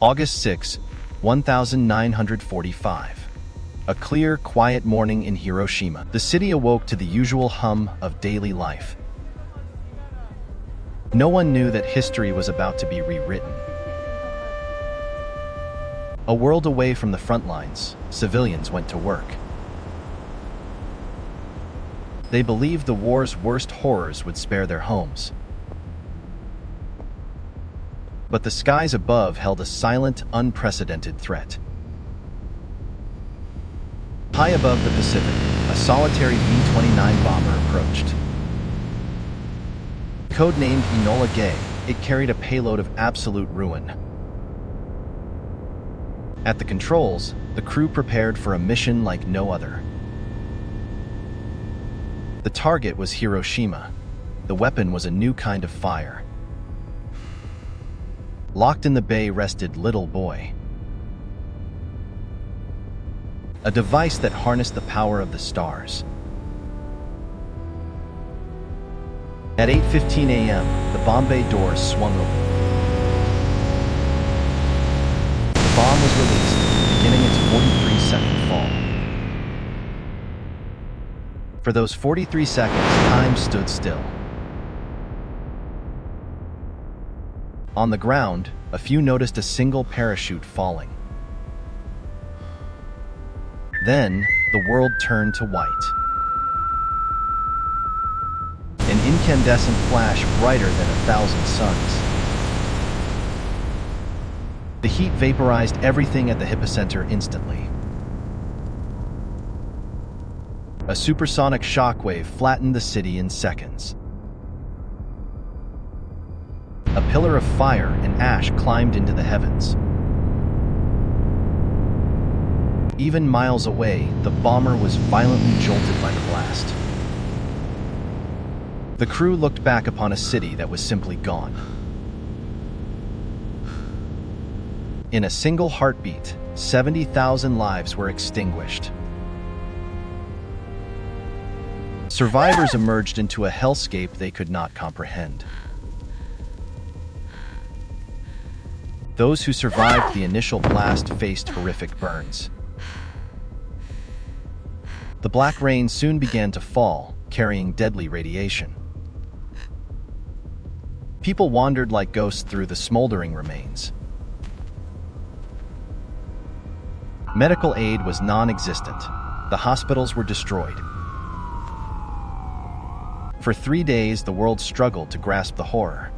August 6, 1945. A clear, quiet morning in Hiroshima. The city awoke to the usual hum of daily life. No one knew that history was about to be rewritten. A world away from the front lines, civilians went to work. They believed the war's worst horrors would spare their homes. But the skies above held a silent, unprecedented threat. High above the Pacific, a solitary B-29 bomber approached. Codenamed Enola Gay, it carried a payload of absolute ruin. At the controls, the crew prepared for a mission like no other. The target was Hiroshima. The weapon was a new kind of fire. Locked in the bay rested Little Boy, a device that harnessed the power of the stars. At 8:15 a.m., the bomb bay doors swung open. The bomb was released, beginning its 43-second fall. For those 43 seconds, time stood still. On the ground, a few noticed a single parachute falling. Then, the world turned to white. An incandescent flash brighter than 1,000 suns. The heat vaporized everything at the epicenter instantly. A supersonic shockwave flattened the city in seconds. A pillar of fire and ash climbed into the heavens. Even miles away, the bomber was violently jolted by the blast. The crew looked back upon a city that was simply gone. In a single heartbeat, 70,000 lives were extinguished. Survivors emerged into a hellscape they could not comprehend. Those who survived the initial blast faced horrific burns. The black rain soon began to fall, carrying deadly radiation. People wandered like ghosts through the smoldering remains. Medical aid was non-existent. The hospitals were destroyed. For 3 days, the world struggled to grasp the horror.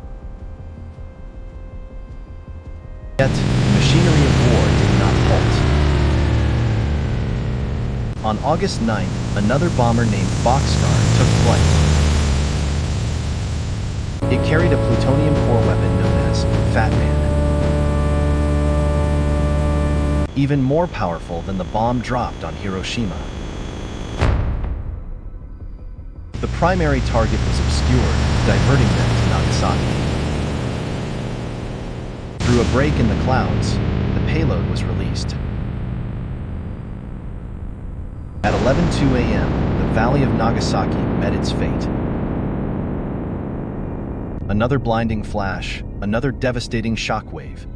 Yet, the machinery of war did not halt. On August 9th, another bomber named Boxcar took flight. It carried a plutonium core weapon known as Fat Man. Even more powerful than the bomb dropped on Hiroshima. The primary target was obscured, diverting them to Nagasaki. Through a break in the clouds, the payload was released. At 11:02 a.m., the valley of Nagasaki met its fate. Another blinding flash, another devastating shockwave.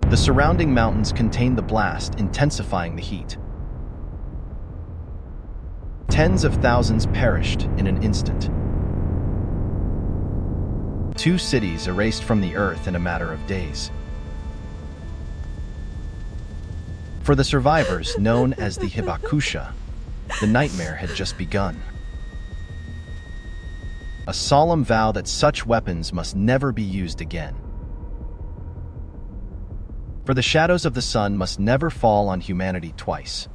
The surrounding mountains contained the blast, intensifying the heat. Tens of thousands perished in an instant. 2 cities erased from the earth in a matter of days. For the survivors, known as the Hibakusha, the nightmare had just begun. A solemn vow that such weapons must never be used again. For the shadows of the sun must never fall on humanity twice.